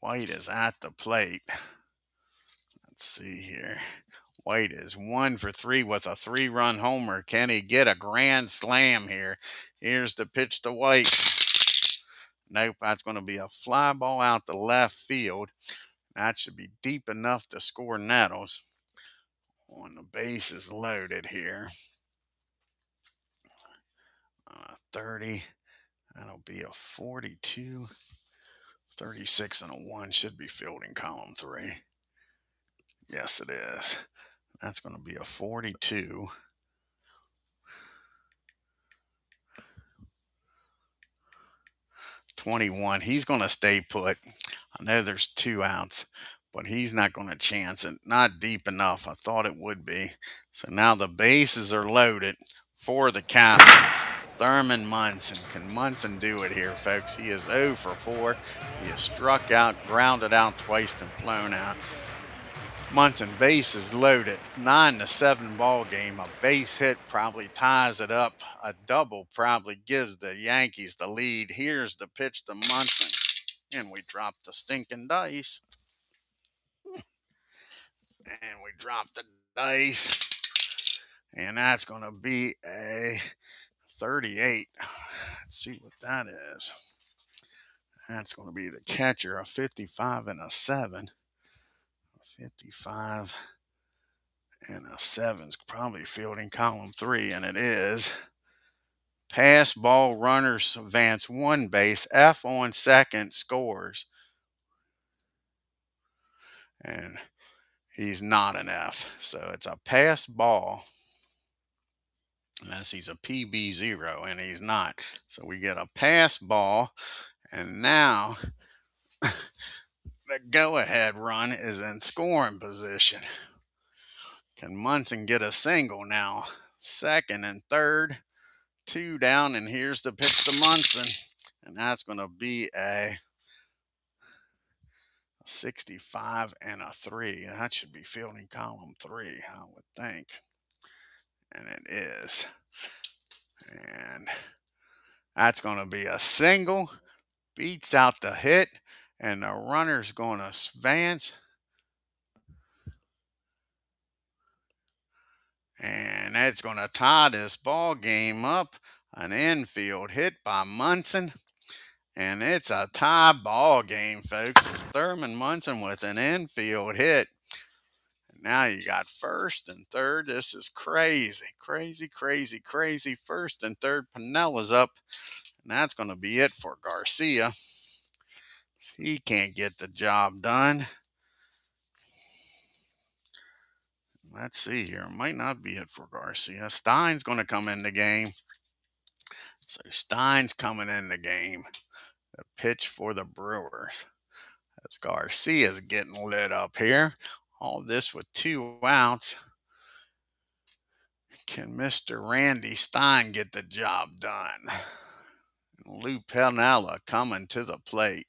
White is at the plate. Let's see here. White is 1 for 3 with a 3-run homer. Can he get a grand slam here? Here's the pitch to White. Nope, that's going to be a fly ball out to left field. That should be deep enough to score Nettles. On the bases loaded here. 30. That'll be a 42. 36 and a 1 should be fielding column 3. Yes, it is. That's going to be a 42. 21. He's going to stay put. I know there's 2 outs, but he's not going to chance it. Not deep enough. I thought it would be. So now the bases are loaded for the captain, Thurman Munson. Can Munson do it here, folks? He is 0 for 4. He is struck out, grounded out twice, and flown out. Munson, bases loaded. 9-7 ball game. A base hit probably ties it up. A double probably gives the Yankees the lead. Here's the pitch to Munson. And we drop the stinking dice. And we drop the dice. And that's going to be a 38. Let's see what that is. That's going to be the catcher, a 55 and a 7. 55 and a 7's probably fielding column 3, and it is. Pass ball, runners advance 1 base, F on second, scores. And he's not an F, so it's a pass ball. Unless he's a PB0, and he's not. So we get a pass ball, and now the go-ahead run is in scoring position. Can Munson get a single now? Second and third, 2 down, and here's the pitch to Munson. And that's going to be a 65 and a 3. That should be fielding column 3, I would think. And it is. And that's going to be a single. Beats out the hit. And the runner's going to advance. And that's going to tie this ball game up. An infield hit by Munson. And it's a tie ball game, folks. It's Thurman Munson with an infield hit. And now you got first and third. This is crazy, crazy, crazy, crazy. First and third, Pinella's up. And that's going to be it for Garcia. He can't get the job done. Let's see here. It might not be it for Garcia. Stein's going to come in the game. So Stein's coming in the game. The pitch for the Brewers. As Garcia's getting lit up here. All this with 2 outs. Can Mr. Randy Stein get the job done? Lou Piniella coming to the plate.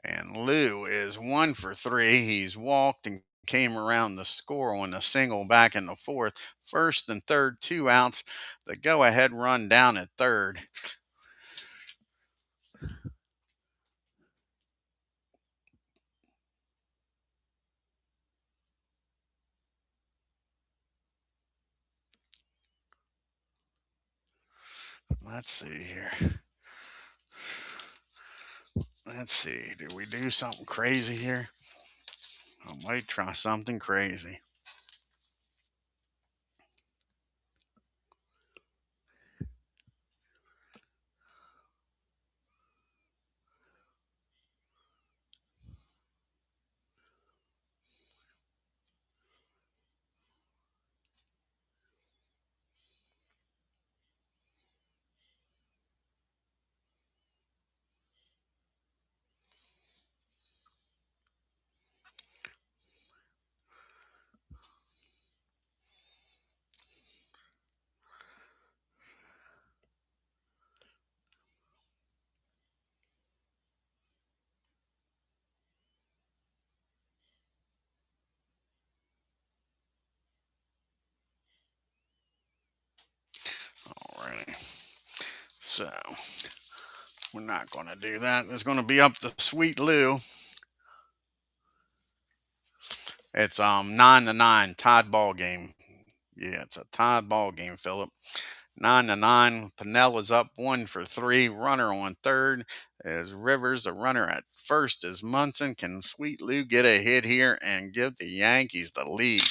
And Lou is 1 for 3. He's walked and came around the score on a single back in the fourth. First and third, 2 outs. The go-ahead run down at third. Let's see here. Let's see. Did we do something crazy here? I might try something crazy. Alrighty. So we're not going to do that. It's going to be up to Sweet Lou. It's 9-9 tied ball game. Yeah, it's a tied ball game, Philip. 9-9. Piniella's up 1 for 3. Runner on third is Rivers. The runner at first is Munson. Can Sweet Lou get a hit here and give the Yankees the lead?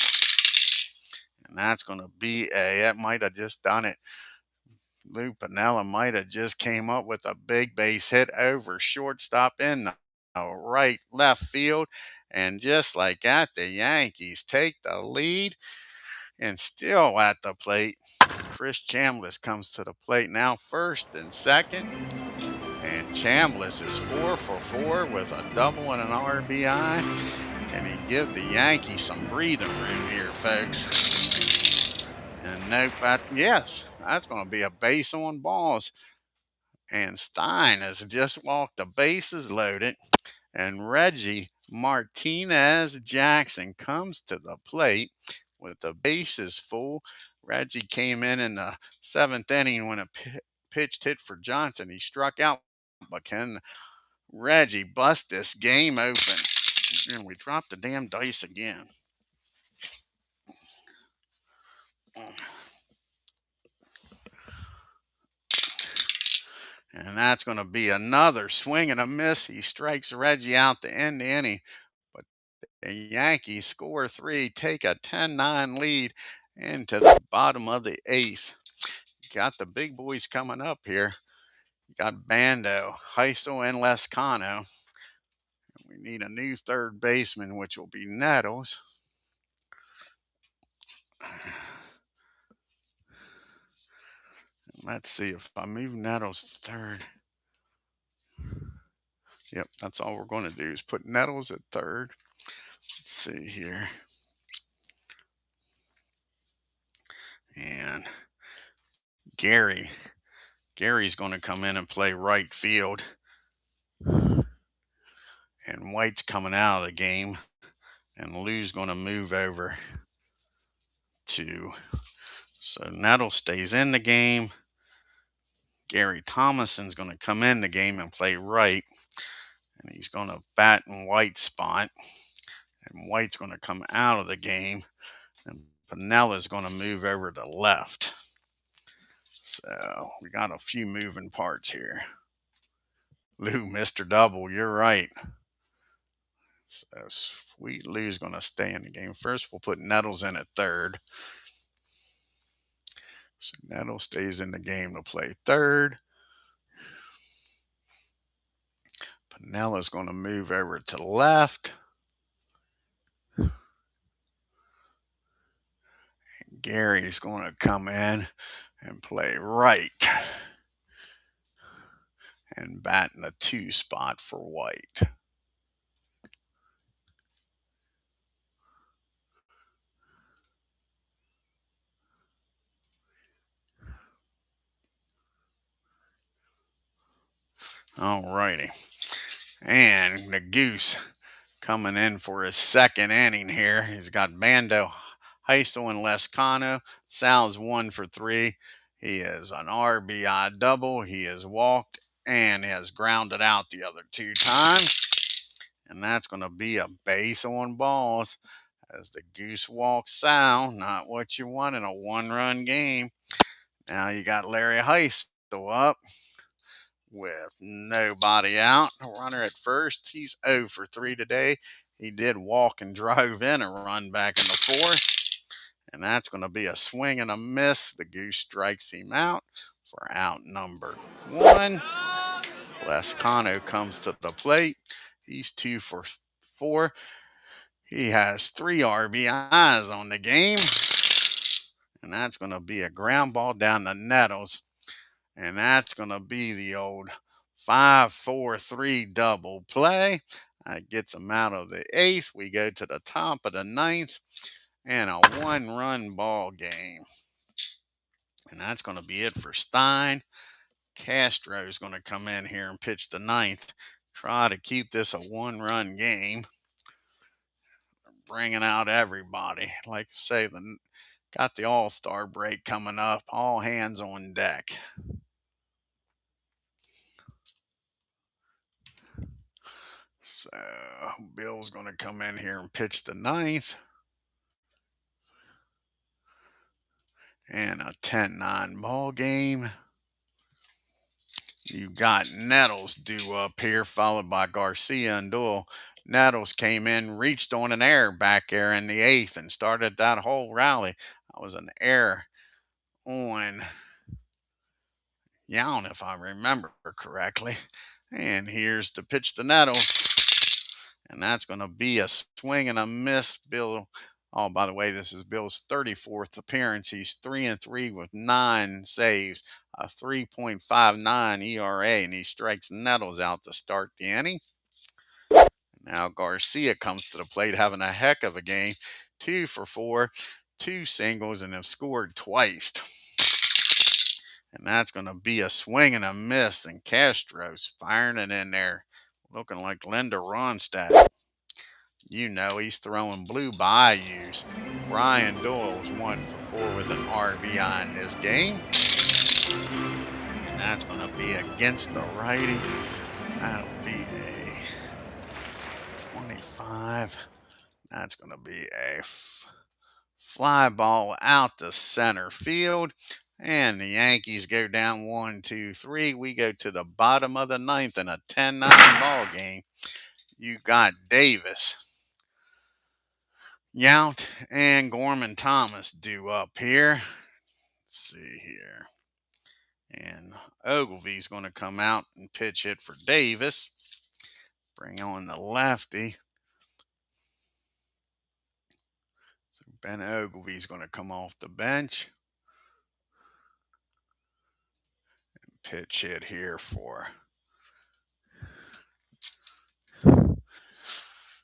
And that's going to be that might have just done it. Lou Piniella might have just came up with a big base hit over shortstop in the right left field. And just like that, the Yankees take the lead. And still at the plate, Chris Chambliss comes to the plate now, first and second. And Chambliss is 4 for 4 with a double and an RBI. Can he give the Yankees some breathing room here, folks? And nope, yes, that's going to be a base on balls. And Stein has just walked the bases loaded. And Reggie Martinez Jackson comes to the plate with the bases full. Reggie came in the seventh inning when a pitched hit for Johnson. He struck out, but can Reggie bust this game open? And we dropped the damn dice again. And that's going to be another swing and a miss. He strikes Reggie out to end the inning. But the Yankees score 3, take a 10-9 lead into the bottom of the eighth. Got the big boys coming up here. You got Bando, Heisel, and Lescano. We need a new third baseman, which will be Nettles. Let's see if I move Nettles to third. Yep, that's all we're going to do is put Nettles at third. Let's see here. And Gary's going to come in and play right field. And White's coming out of the game. And Lou's going to move over to. So Nettles stays in the game. Gary Thomason's going to come in the game and play right. And he's going to bat in White's spot. And White's going to come out of the game. And Piniella's going to move over to left. So we got a few moving parts here. Lou, Mr. Double, you're right. So Sweet Lou's going to stay in the game. First, we'll put Nettles in at third. So Nettles stays in the game to play third. Piniella's going to move over to left. And Gary's going to come in and play right. And bat in the 2 spot for White. Alrighty. And the Goose coming in for his second inning here. He's got Bando, Heisel, and Lescano. Sal's 1 for 3. He is an RBI double. He has walked and has grounded out the other 2 times. And that's going to be a base on balls as the Goose walks Sal. Not what you want in a 1-run game. Now you got Larry Heisel up with nobody out. A runner at first. He's 0 for 3 today. He did walk and drove in a run back in the 4th. And that's going to be a swing and a miss. The Goose strikes him out for out number 1. Lescano comes to the plate. He's 2 for 4. He has 3 RBIs on the game. And that's going to be a ground ball down the nettles. And that's going to be the old 5-4-3 double play. That gets him out of the 8th. We go to the top of the 9th. And a 1-run ball game. And that's going to be it for Stein. Castro is going to come in here and pitch the 9th. Try to keep this a 1-run game. Bringing out everybody. Like I say, got the All-Star break coming up. All hands on deck. So Bill's going to come in here and pitch the 9th. And a 10-9 ball game. You got Nettles due up here, followed by Garcia and Doyle. Nettles came in, reached on an error back there in the 8th and started that whole rally. That was an error on Young, if I remember correctly. And here's to pitch the Nettles. And that's going to be a swing and a miss. Bill, oh, by the way, this is Bill's 34th appearance. He's 3-3 with 9 saves, a 3.59 ERA, and he strikes Nettles out to start the inning. Now Garcia comes to the plate having a heck of a game. 2 for 4, 2 singles, and have scored twice. And that's going to be a swing and a miss, and Castro's firing it in there, looking like Linda Ronstadt. You know he's throwing blue bayous. Brian Doyle's 1 for 4 with an RBI in this game. And that's going to be against the righty. That'll be a 25. That's going to be a fly ball out to center field. And the Yankees go down 1-2-3. We go to the bottom of the 9th in a 10-9 ball game. You got Davis, Yount, and Gorman Thomas due up here. Let's see here. And Ogilvy's going to come out and pitch hit for Davis. Bring on the lefty. So Ben Ogilvy's going to come off the bench. And pitch hit here for.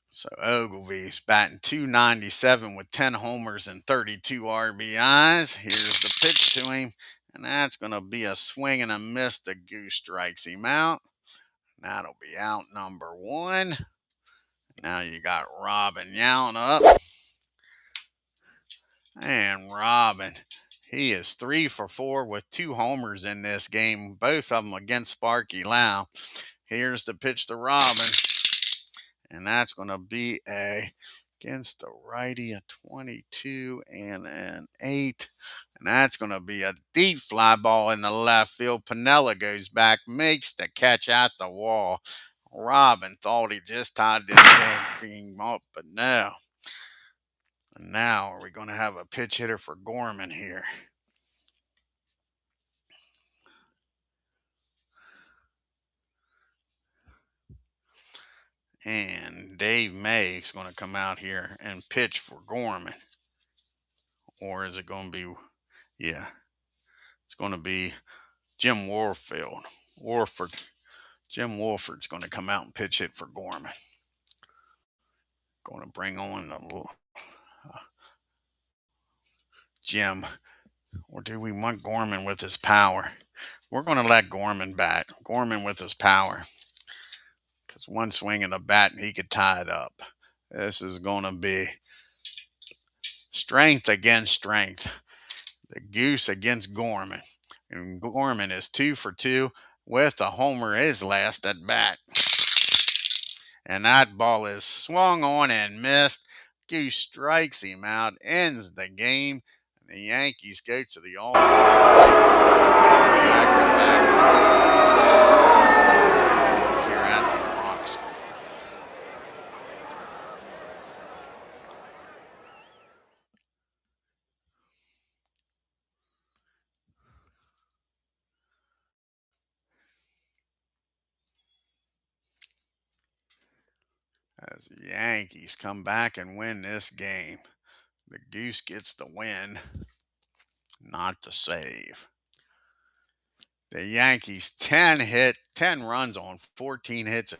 So Ogilvy's batting .297 with 10 homers and 32 RBIs. Here's the pitch to him. And that's going to be a swing and a miss. The Goose strikes him out. That'll be out number 1. Now you got Robin Yount up. And Robin, he is 3 for 4 with 2 homers in this game. Both of them against Sparky Lau. Here's the pitch to Robin. And that's going to be against the righty, a 22 and an 8. And that's going to be a deep fly ball in the left field. Pinella goes back, makes the catch at the wall. Robin thought he just tied this game up, but no. And now are we going to have a pitch hitter for Gorman here? And Dave May is going to come out here and pitch for Gorman. Or is it going to be, yeah, it's going to be Jim Warford. Jim Wolford's going to come out and pitch hit for Gorman. Going to bring on the Jim Or do we want Gorman with his power? We're going to let Gorman bat. Gorman with his power. Because one swing of the bat and he could tie it up. This is going to be strength against strength. The Goose against Gorman. And Gorman is 2 for 2 with a homer his last at bat. And that ball is swung on and missed. Goose strikes him out, ends the game. And the Yankees go to the All-Star break with 2 back-to-back wins. Look here at the box score. As the Yankees come back and win this game, the Goose gets the win, not the save. The Yankees 10 runs on 14 hits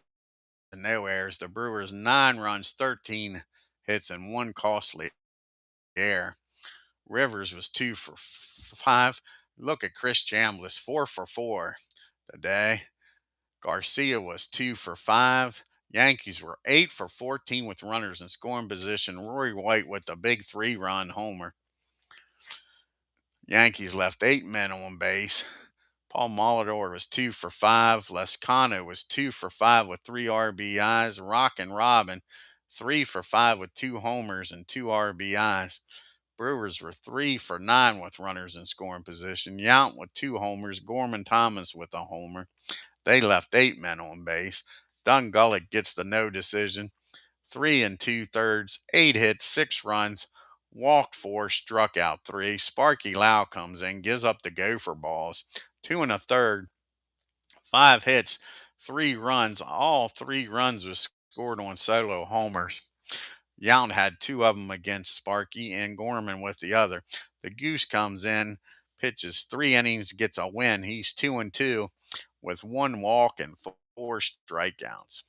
and no errors. The Brewers 9 runs, 13 hits, and 1 costly error. Rivers was 2 for 5. Look at Chris Chambliss, 4 for 4 today. Garcia was 2 for 5. Yankees were 8 for 14 with runners in scoring position. Rory White with a big 3-run homer. Yankees left 8 men on base. Paul Molitor was 2 for 5. Lescano was 2 for 5 with 3 RBIs. Rockin' Robin, 3 for 5 with 2 homers and 2 RBIs. Brewers were 3 for 9 with runners in scoring position. Yount with 2 homers. Gorman Thomas with a homer. They left 8 men on base. GULLETT gets the no decision. 3 2/3, 8 hits, 6 runs, walked 4, struck out 3. Sparky Lau comes in, gives up the gopher balls. 2 1/3, 5 hits, 3 runs. All 3 runs were scored on solo homers. Yount had 2 of them against Sparky and Gorman with the other. The Goose comes in, pitches 3 innings, gets a win. He's 2 2 with 1 walk and 4 strikeouts.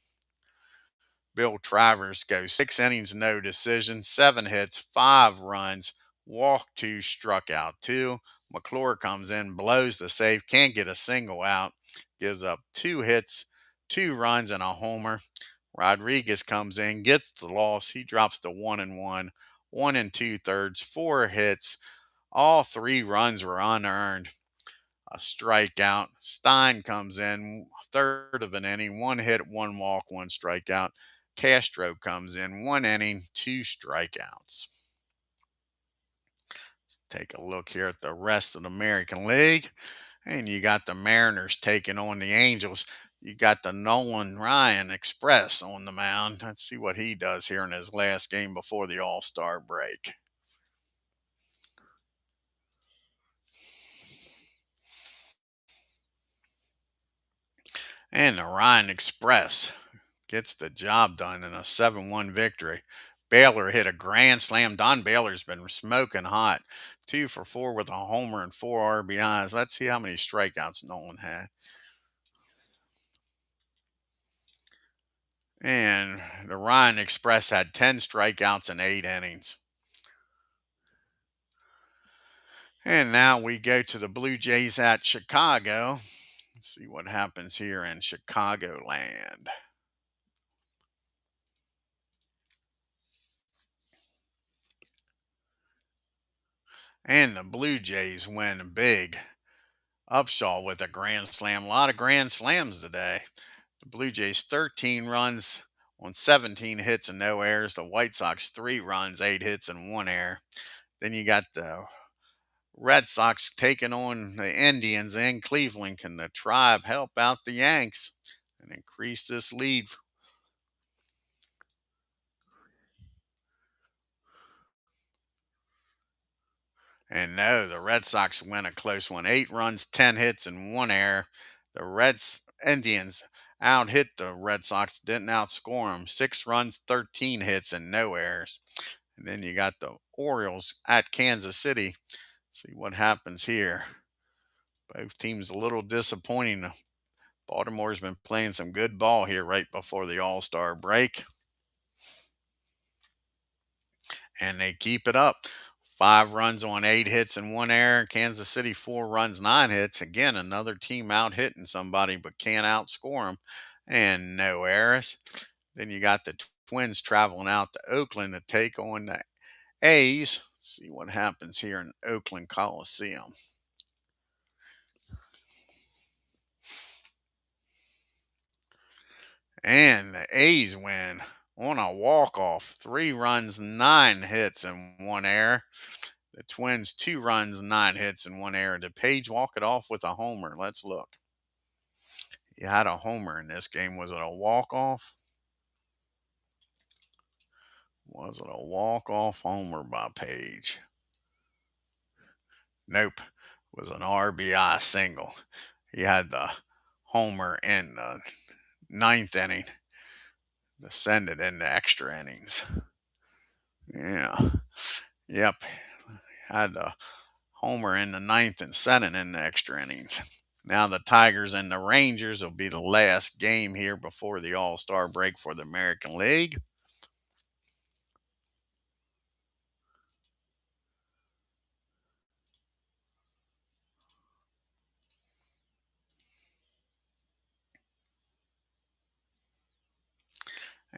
Bill Travers goes 6 innings, no decision, 7 hits, 5 runs, walked 2, struck out 2. McClure comes in, blows the save, can't get a single out, gives up 2 hits, 2 runs, and a homer. Rodriguez comes in, gets the loss. He drops to 1-1, 1 2/3, 4 hits. All 3 runs were unearned. A strikeout. Stein comes in, third of an inning, 1 hit, 1 walk, 1 strikeout. Castro comes in, 1 inning, 2 strikeouts. Take a look here at the rest of the American League. And you got the Mariners taking on the Angels. You got the Nolan Ryan Express on the mound. Let's see what he does here in his last game before the All-Star break. And the Ryan Express gets the job done in a 7-1 victory. Baylor hit a grand slam. Don Baylor's been smoking hot. 2 for 4 with a homer and 4 RBIs. Let's see how many strikeouts Nolan had. And the Ryan Express had 10 strikeouts in 8 innings. And now we go to the Blue Jays at Chicago. Let's see what happens here in Chicagoland. And the Blue Jays win big. Upshaw with a grand slam. A lot of grand slams today. The Blue Jays 13 runs on 17 hits and no errors. The White Sox 3 runs, 8 hits and 1 error. Then you got the Red Sox taking on the Indians in Cleveland. Can the Tribe help out the Yanks and increase this lead? And no, the Red Sox win a close one. 8 runs, 10 hits, and 1 error. The Indians out hit the Red Sox, didn't outscore them. 6 runs, 13 hits, and no errors. And then you got the Orioles at Kansas City. See what happens here. Both teams a little disappointing. Baltimore's been playing some good ball here right before the All-Star break. And they keep it up. 5 runs on 8 hits and 1 error. Kansas City 4 runs, 9 hits. Again, another team out hitting somebody but can't outscore them. And no errors. Then you got the Twins traveling out to Oakland to take on the A's. See what happens here in Oakland Coliseum. And the A's win on a walk-off. 3 runs, 9 hits, and 1 error. The Twins 2 runs, 9 hits, and 1 error. Did Page walk it off with a homer? Let's look. He had a homer in this game. Was it a walk-off? Was it a walk-off homer by Page? Nope. It was an RBI single. He had the homer in the ninth inning to send it into extra innings. Yeah. Yep. Had the homer in the ninth and sent it in the extra innings. Now the Tigers and the Rangers will be the last game here before the All-Star break for the American League.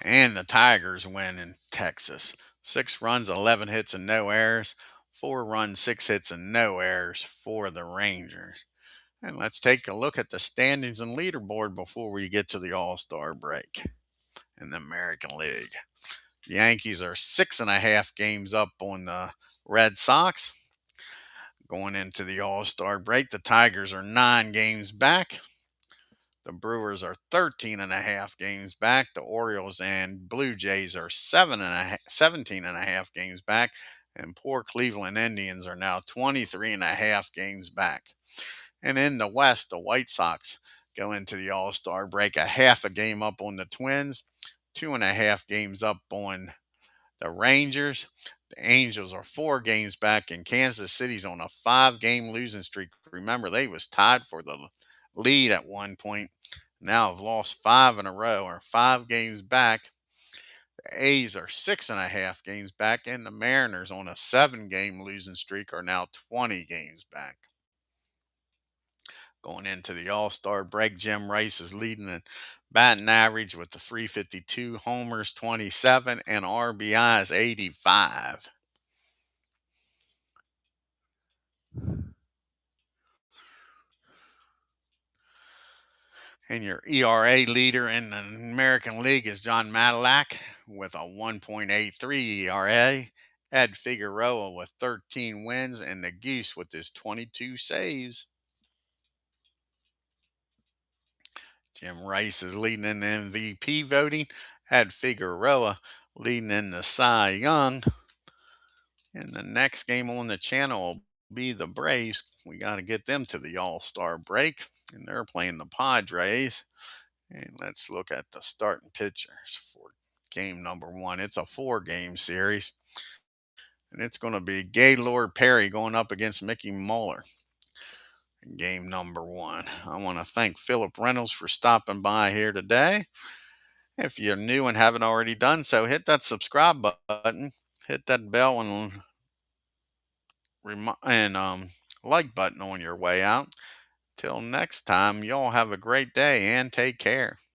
And the Tigers win in Texas. 6 runs, 11 hits, and no errors. 4 runs, 6 hits, and no errors for the Rangers. And let's take a look at the standings and leaderboard before we get to the All-Star break in the American League. The Yankees are 6.5 games up on the Red Sox. Going into the All-Star break, the Tigers are 9 games back. The Brewers are 13.5 games back. The Orioles and Blue Jays are 17.5 games back. And poor Cleveland Indians are now 23.5 games back. And in the West, the White Sox go into the All-Star break a half a game up on the Twins, 2.5 games up on the Rangers. The Angels are 4 games back, and Kansas City's on a 5-game losing streak. Remember, they was tied for the lead at one point. Now have lost 5 in a row, or 5 games back. The A's are 6.5 games back, and the Mariners on a 7-game losing streak are now 20 games back. Going into the All-Star break, Jim Rice is leading in batting average with the 352, homers 27, and RBIs 85. And your ERA leader in the American League is John Madillac with a 1.83 ERA. Ed Figueroa with 13 wins, and the Goose with his 22 saves. Jim Rice is leading in the MVP voting. Ed Figueroa leading in the Cy Young. And the next game on the channel will be the Braves. We got to get them to the All-Star break, and they're playing the Padres. And let's look at the starting pitchers for game number 1. It's a 4-game series, and it's going to be Gaylord Perry going up against Mickey Mueller in game number 1. I want to thank Philip Reynolds for stopping by here today. If you're new and haven't already done so, hit that subscribe button, hit that bell, and like button on your way out. Till next time, y'all have a great day and take care.